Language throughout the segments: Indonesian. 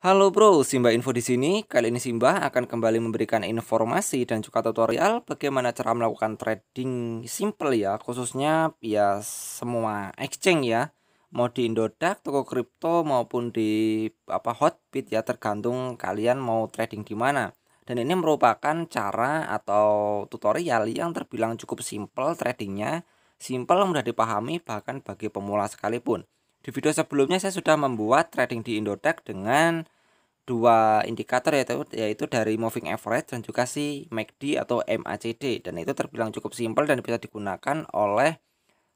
Halo bro, Simba Info di sini. Kali ini Simba akan kembali memberikan informasi dan juga tutorial bagaimana cara melakukan trading simple ya, khususnya ya semua exchange ya. Mau di Indodax, toko kripto maupun di Hotbit ya, tergantung kalian mau trading di mana. Dan ini merupakan cara atau tutorial yang terbilang cukup simple tradingnya, simple mudah dipahami bahkan bagi pemula sekalipun. Di video sebelumnya saya sudah membuat trading di Indodax dengan dua indikator yaitu dari moving average dan juga si MACD atau MACD, dan itu terbilang cukup simpel dan bisa digunakan oleh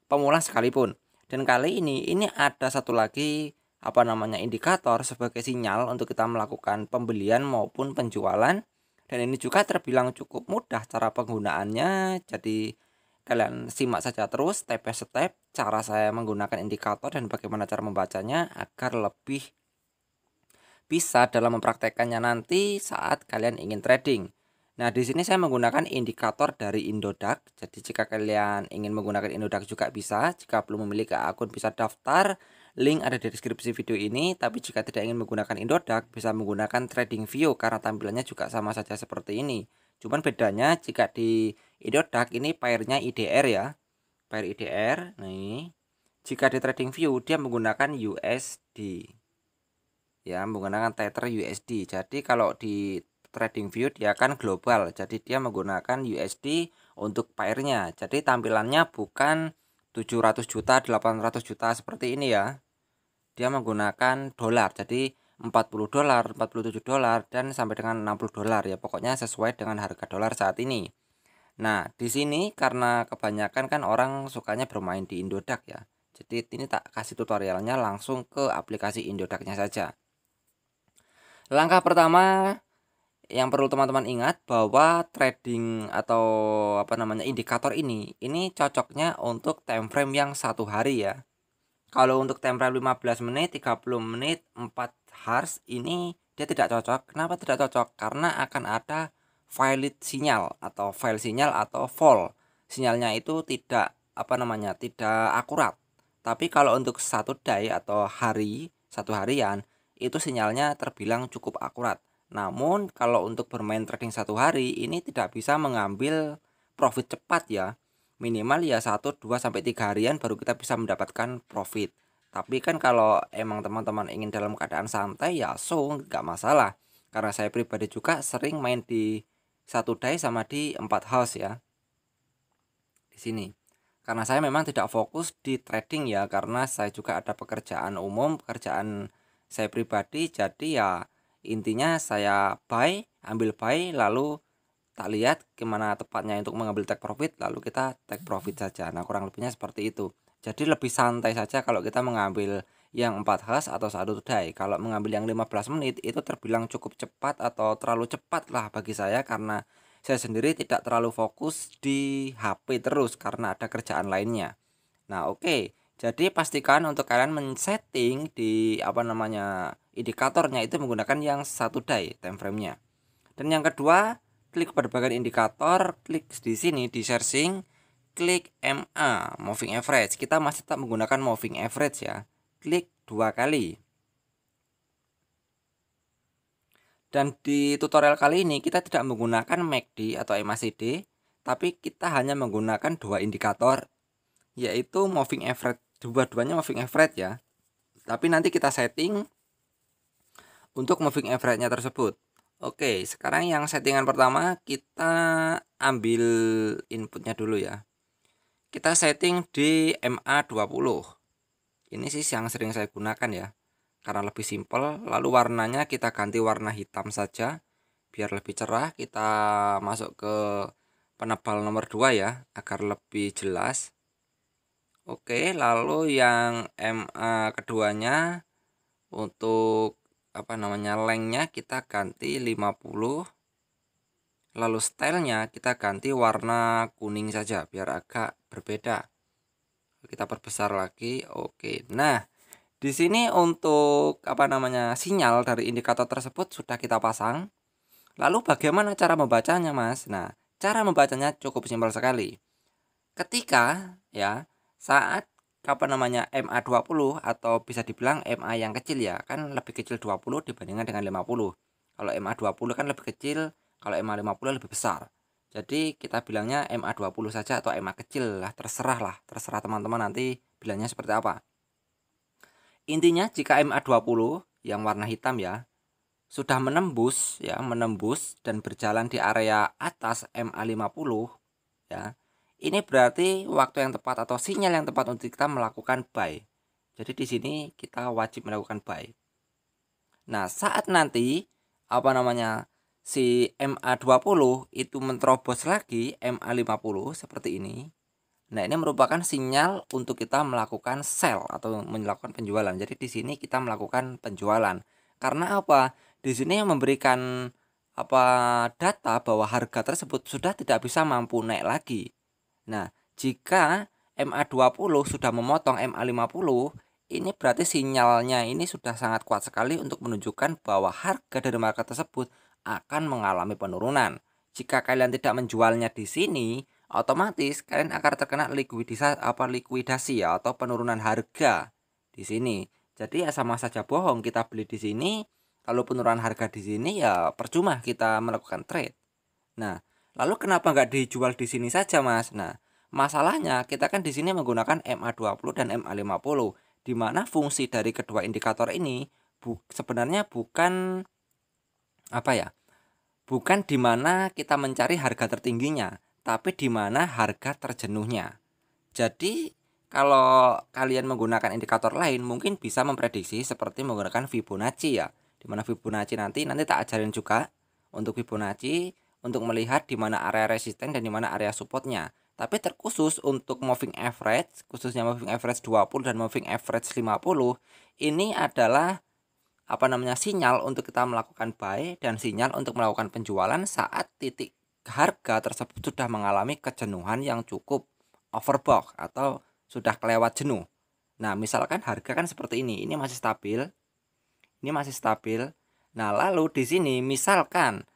pemula sekalipun. Dan kali ini ada satu lagi indikator sebagai sinyal untuk kita melakukan pembelian maupun penjualan, dan ini juga terbilang cukup mudah cara penggunaannya. Jadi kalian simak saja terus step by step cara saya menggunakan indikator dan bagaimana cara membacanya agar lebih bisa dalam mempraktekkannya nanti saat kalian ingin trading. Nah, di sini saya menggunakan indikator dari Indodax. Jadi jika kalian ingin menggunakan Indodax juga bisa. Jika belum memiliki akun bisa daftar. Link ada di deskripsi video ini. Tapi jika tidak ingin menggunakan Indodax, bisa menggunakan TradingView karena tampilannya juga sama saja seperti ini. Cuman bedanya jika di Indodax ini pairnya IDR ya. Pair IDR. Nih. Jika di TradingView dia menggunakan USD. Ya, menggunakan Tether USD. Jadi kalau di TradingView dia kan global, jadi dia menggunakan USD untuk pairnya. Jadi tampilannya bukan 700 juta 800 juta seperti ini ya. Dia menggunakan dolar, jadi 40 dolar 47 dolar dan sampai dengan 60 dolar ya, pokoknya sesuai dengan harga dolar saat ini. Nah, di sini karena kebanyakan kan orang sukanya bermain di Indodax ya, jadi ini tak kasih tutorialnya langsung ke aplikasi Indodax-nya saja. Langkah pertama yang perlu teman-teman ingat bahwa trading atau indikator ini cocoknya untuk time frame yang satu hari ya. Kalau untuk time frame 15 menit, 30 menit, 4 hours ini dia tidak cocok. Kenapa tidak cocok? Karena akan ada violet sinyal atau fail sinyal atau fall. Sinyalnya itu tidak akurat. Tapi kalau untuk satu day atau hari, satu harian, itu sinyalnya terbilang cukup akurat. Namun kalau untuk bermain trading satu hari ini tidak bisa mengambil profit cepat ya. Minimal ya 1, 2, sampai 3 harian baru kita bisa mendapatkan profit. Tapi kan kalau emang teman-teman ingin dalam keadaan santai ya nggak masalah. Karena saya pribadi juga sering main di satu day sama di 4 house ya. Di sini. Karena saya memang tidak fokus di trading ya, karena saya juga ada pekerjaan umum, pekerjaan saya pribadi. Jadi ya intinya saya ambil buy lalu tak lihat gimana tepatnya untuk mengambil take profit, lalu kita take profit saja. Nah, kurang lebihnya seperti itu. Jadi lebih santai saja kalau kita mengambil yang 4 has atau satu day. Kalau mengambil yang 15 menit itu terbilang cukup cepat atau terlalu cepat lah bagi saya, karena saya sendiri tidak terlalu fokus di HP terus karena ada kerjaan lainnya. Nah, oke. Jadi pastikan untuk kalian men-setting di indikatornya itu menggunakan yang satu day time frame-nya. Dan yang kedua, klik pada bagian indikator, klik di sini di searching, klik MA moving average. Kita masih tetap menggunakan moving average ya. Klik 2 kali. Dan di tutorial kali ini kita tidak menggunakan MACD atau MACD, tapi kita hanya menggunakan dua indikator, yaitu moving average. Dua-duanya moving average ya. Tapi nanti kita setting untuk moving average-nya tersebut. Oke, sekarang yang settingan pertama kita ambil inputnya dulu ya. Kita setting di MA20. Ini sih yang sering saya gunakan ya, karena lebih simpel. Lalu warnanya kita ganti warna hitam saja biar lebih cerah. Kita masuk ke penebal nomor 2 ya agar lebih jelas. Oke, lalu yang MA keduanya untuk lengthnya kita ganti 50. Lalu stylenya kita ganti warna kuning saja biar agak berbeda. Kita perbesar lagi. Oke. Nah, di sini untuk sinyal dari indikator tersebut sudah kita pasang. Lalu bagaimana cara membacanya, Mas? Nah, cara membacanya cukup simpel sekali. Ketika ya saat apa namanya, MA20 atau bisa dibilang MA yang kecil ya, kan lebih kecil 20 dibandingkan dengan 50. Kalau MA20 kan lebih kecil, kalau MA50 lebih besar. Jadi kita bilangnya MA20 saja atau MA kecil lah, terserah teman-teman nanti bilangnya seperti apa. Intinya jika MA20 yang warna hitam ya, sudah menembus dan berjalan di area atas MA50 ya. Ini berarti waktu yang tepat atau sinyal yang tepat untuk kita melakukan buy. Jadi di sini kita wajib melakukan buy. Nah, saat nanti si MA20 itu menerobos lagi MA50 seperti ini. Nah, ini merupakan sinyal untuk kita melakukan sell atau melakukan penjualan. Jadi di sini kita melakukan penjualan. Karena apa? Di sini memberikan data bahwa harga tersebut sudah tidak bisa mampu naik lagi. Nah, jika MA20 sudah memotong MA50, ini berarti sinyalnya ini sudah sangat kuat sekali untuk menunjukkan bahwa harga dari market tersebut akan mengalami penurunan. Jika kalian tidak menjualnya di sini, otomatis kalian akan terkena likuidasi ya atau penurunan harga di sini. Jadi ya sama saja bohong kita beli di sini, kalau penurunan harga di sini ya percuma kita melakukan trade. Nah, lalu kenapa nggak dijual di sini saja, Mas? Nah, masalahnya kita kan di sini menggunakan MA20 dan MA50, di mana fungsi dari kedua indikator ini sebenarnya bukan bukan di mana kita mencari harga tertingginya, tapi di mana harga terjenuhnya. Jadi, kalau kalian menggunakan indikator lain mungkin bisa memprediksi seperti menggunakan Fibonacci ya. Di mana Fibonacci nanti tak ajarin juga untuk Fibonacci untuk melihat di mana area resisten dan di mana area supportnya. Tapi terkhusus untuk moving average, khususnya moving average 20 dan moving average 50, ini adalah sinyal untuk kita melakukan buy dan sinyal untuk melakukan penjualan saat titik harga tersebut sudah mengalami kejenuhan yang cukup overbought atau sudah kelewat jenuh. Nah, misalkan harga kan seperti ini masih stabil. Ini masih stabil. Nah, lalu di sini misalkan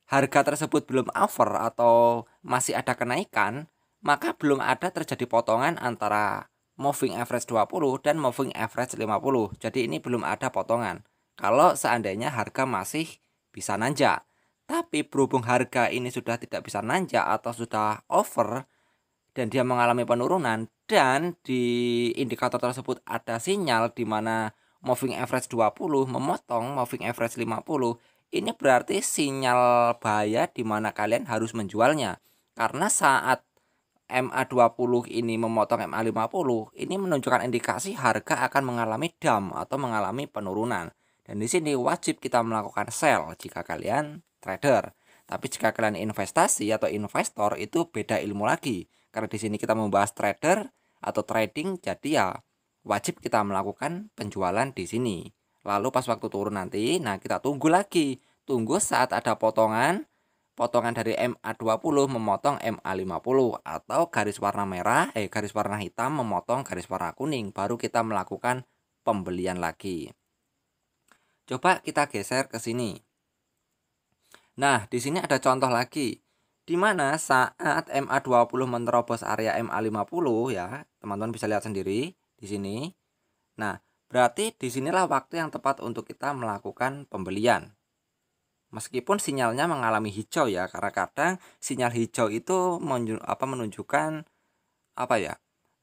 harga tersebut belum over atau masih ada kenaikan, maka belum ada terjadi potongan antara moving average 20 dan moving average 50. Jadi ini belum ada potongan. Kalau seandainya harga masih bisa nanjak. Tapi berhubung harga ini sudah tidak bisa nanjak atau sudah over dan dia mengalami penurunan dan di indikator tersebut ada sinyal di mana moving average 20 memotong moving average 50, ini berarti sinyal bahaya di mana kalian harus menjualnya. Karena saat MA20 ini memotong MA50, ini menunjukkan indikasi harga akan mengalami dump atau mengalami penurunan. Dan di sini wajib kita melakukan sell jika kalian trader. Tapi jika kalian investasi atau investor itu beda ilmu lagi. Karena di sini kita membahas trader atau trading, jadi ya wajib kita melakukan penjualan di sini. Lalu pas waktu turun nanti, nah kita tunggu lagi. Tunggu saat ada potongan dari MA20 memotong MA50 atau garis warna hitam memotong garis warna kuning, baru kita melakukan pembelian lagi. Coba kita geser ke sini. Nah, di sini ada contoh lagi. Di mana saat MA20 menerobos area MA50 ya, teman-teman bisa lihat sendiri di sini. Nah, berarti disinilah waktu yang tepat untuk kita melakukan pembelian. Meskipun sinyalnya mengalami hijau ya, karena kadang sinyal hijau itu menunjukkan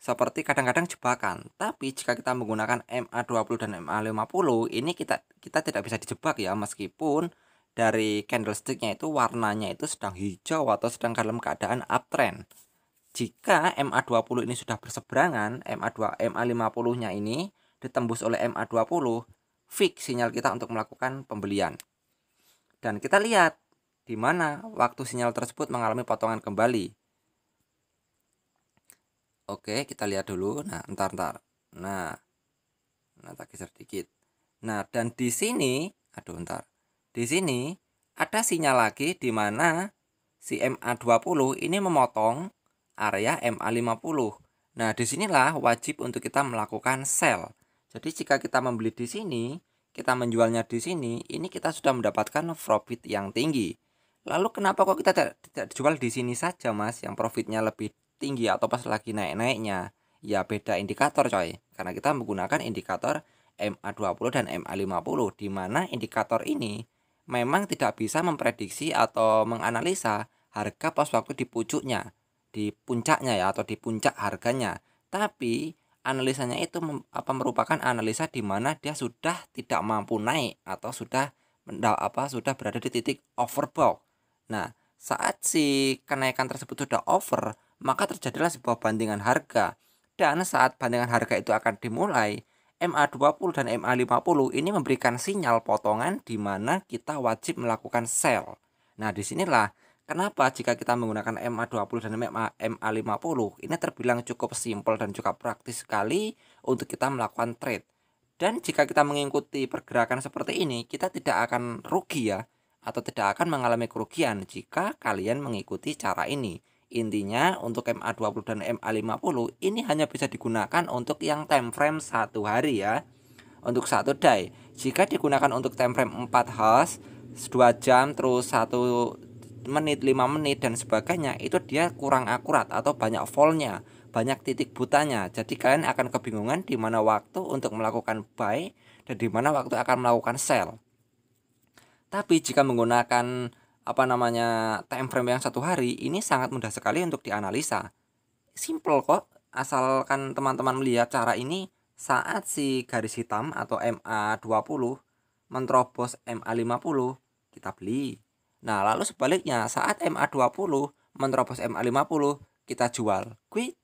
seperti kadang-kadang jebakan. Tapi jika kita menggunakan MA20 dan MA50, ini kita tidak bisa dijebak ya, meskipun dari candlesticknya itu warnanya itu sedang hijau atau sedang dalam keadaan uptrend. Jika MA20 ini sudah berseberangan, MA50-nya ini ditembus oleh MA20, fix sinyal kita untuk melakukan pembelian. Dan kita lihat di mana waktu sinyal tersebut mengalami potongan kembali. Oke, kita lihat dulu. Nah, entar. Nah, tak geser dikit. Nah, dan di sini, di sini ada sinyal lagi di mana si MA20 ini memotong area MA50. Nah, disinilah wajib untuk kita melakukan sell. Jadi jika kita membeli di sini, kita menjualnya di sini, ini kita sudah mendapatkan profit yang tinggi. Lalu kenapa kok kita tidak jual di sini saja, Mas, yang profitnya lebih tinggi atau pas lagi naik-naiknya? ya beda indikator coy. Karena kita menggunakan indikator MA20 dan MA50, di mana indikator ini memang tidak bisa memprediksi atau menganalisa harga pas waktu di pucuknya, di puncaknya ya, atau di puncak harganya. Tapi analisanya itu merupakan analisa di mana dia sudah tidak mampu naik atau sudah sudah berada di titik overbought. Nah, saat si kenaikan tersebut sudah over, maka terjadilah sebuah bandingan harga. Dan saat bandingan harga itu akan dimulai, MA20 dan MA50 ini memberikan sinyal potongan di mana kita wajib melakukan sell. Nah, disinilah kenapa jika kita menggunakan MA20 dan MA50 ini terbilang cukup simpel dan juga praktis sekali untuk kita melakukan trade. Dan jika kita mengikuti pergerakan seperti ini, kita tidak akan rugi ya, atau tidak akan mengalami kerugian jika kalian mengikuti cara ini. Intinya untuk MA20 dan MA50 ini hanya bisa digunakan untuk yang time frame 1 hari ya. Untuk satu day. Jika digunakan untuk time frame 4 hours, 2 jam, terus 1 menit, 5 menit dan sebagainya, itu dia kurang akurat atau banyak fallnya, banyak titik butanya. Jadi kalian akan kebingungan di mana waktu untuk melakukan buy dan di mana waktu akan melakukan sell. Tapi jika menggunakan time frame yang 1 hari, ini sangat mudah sekali untuk dianalisa. Simple kok, asalkan teman-teman melihat cara ini saat si garis hitam atau MA20 menerobos MA50, kita beli. Nah, lalu sebaliknya saat MA20 menerobos MA50, kita jual. Quick,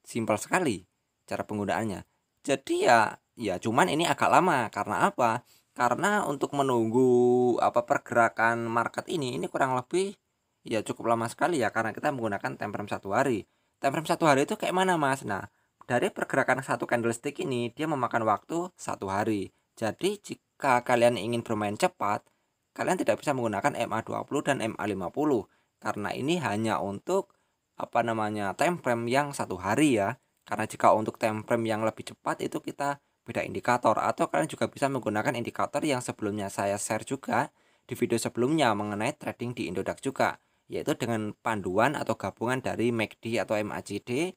simple sekali cara penggunaannya. Jadi ya cuman ini agak lama. Karena apa? Karena untuk menunggu pergerakan market ini kurang lebih ya cukup lama sekali ya, karena kita menggunakan time frame 1 hari. Time frame 1 hari itu kayak mana, Mas? Nah, dari pergerakan satu candlestick ini dia memakan waktu 1 hari. Jadi jika kalian ingin bermain cepat, kalian tidak bisa menggunakan MA20 dan MA50 karena ini hanya untuk time frame yang 1 hari ya. Karena jika untuk time frame yang lebih cepat itu kita beda indikator, atau kalian juga bisa menggunakan indikator yang sebelumnya saya share juga di video sebelumnya mengenai trading di Indodax juga, yaitu dengan panduan atau gabungan dari MACD atau MACD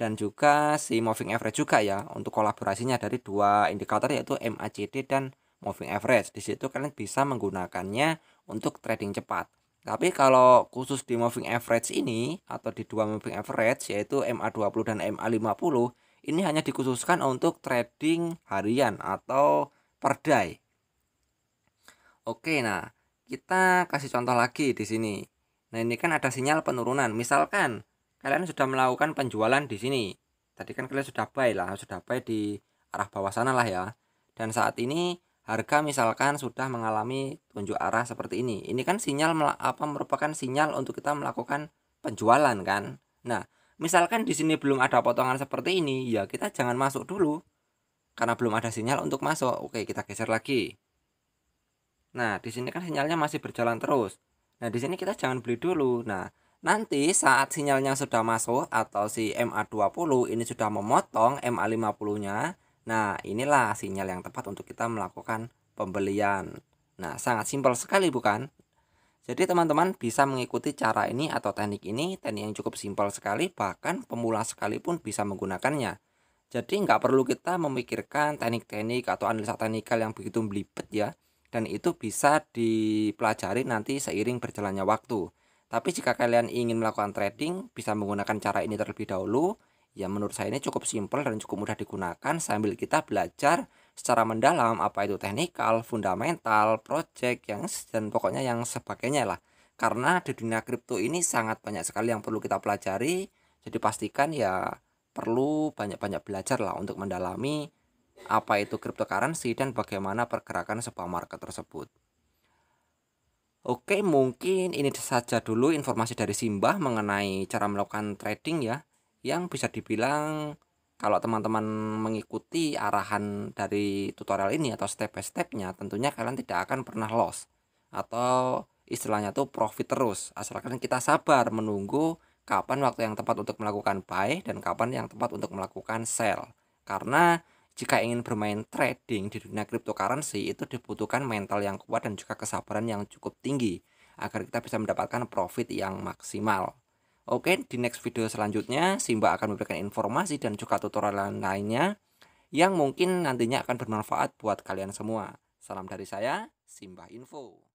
dan juga si moving average juga ya, untuk kolaborasinya dari dua indikator yaitu MACD dan moving average. Di situ kalian bisa menggunakannya untuk trading cepat. Tapi kalau khusus di moving average ini atau di dua moving average yaitu MA20 dan MA50, ini hanya dikhususkan untuk trading harian atau per day. Oke, nah kita kasih contoh lagi di sini. Nah, ini kan ada sinyal penurunan. Misalkan kalian sudah melakukan penjualan di sini. Tadi kan kalian sudah buy di arah bawah sana lah ya. Dan saat ini harga misalkan sudah mengalami tunjuk arah seperti ini. Ini kan sinyal merupakan sinyal untuk kita melakukan penjualan kan. Nah, misalkan di sini belum ada potongan seperti ini, ya kita jangan masuk dulu karena belum ada sinyal untuk masuk. Oke, kita geser lagi. Nah, di sini kan sinyalnya masih berjalan terus. Nah, di sini kita jangan beli dulu. Nah, nanti saat sinyalnya sudah masuk atau si MA20 ini sudah memotong MA50-nya, nah inilah sinyal yang tepat untuk kita melakukan pembelian. Nah, sangat simpel sekali bukan? Jadi teman-teman bisa mengikuti cara ini atau teknik yang cukup simpel sekali, bahkan pemula sekalipun bisa menggunakannya. Jadi nggak perlu kita memikirkan teknik-teknik atau analisa teknikal yang begitu belibet ya, dan itu bisa dipelajari nanti seiring berjalannya waktu. Tapi jika kalian ingin melakukan trading, bisa menggunakan cara ini terlebih dahulu. Ya menurut saya ini cukup simpel dan cukup mudah digunakan sambil kita belajar secara mendalam apa itu teknikal, fundamental, project dan pokoknya yang sebagainya lah. Karena di dunia kripto ini sangat banyak sekali yang perlu kita pelajari. Jadi pastikan ya perlu banyak-banyak belajar lah untuk mendalami apa itu cryptocurrency dan bagaimana pergerakan sebuah market tersebut. Oke, mungkin ini saja dulu informasi dari Simbah mengenai cara melakukan trading ya, yang bisa dibilang kalau teman-teman mengikuti arahan dari tutorial ini atau step by stepnya, tentunya kalian tidak akan pernah loss atau istilahnya tuh profit terus, asalkan kita sabar menunggu kapan waktu yang tepat untuk melakukan buy dan kapan yang tepat untuk melakukan sell. Karena jika ingin bermain trading di dunia cryptocurrency itu dibutuhkan mental yang kuat dan juga kesabaran yang cukup tinggi agar kita bisa mendapatkan profit yang maksimal. Oke, di next video selanjutnya Simba akan memberikan informasi dan juga tutorial lainnya yang mungkin nantinya akan bermanfaat buat kalian semua. Salam dari saya, Simba Info.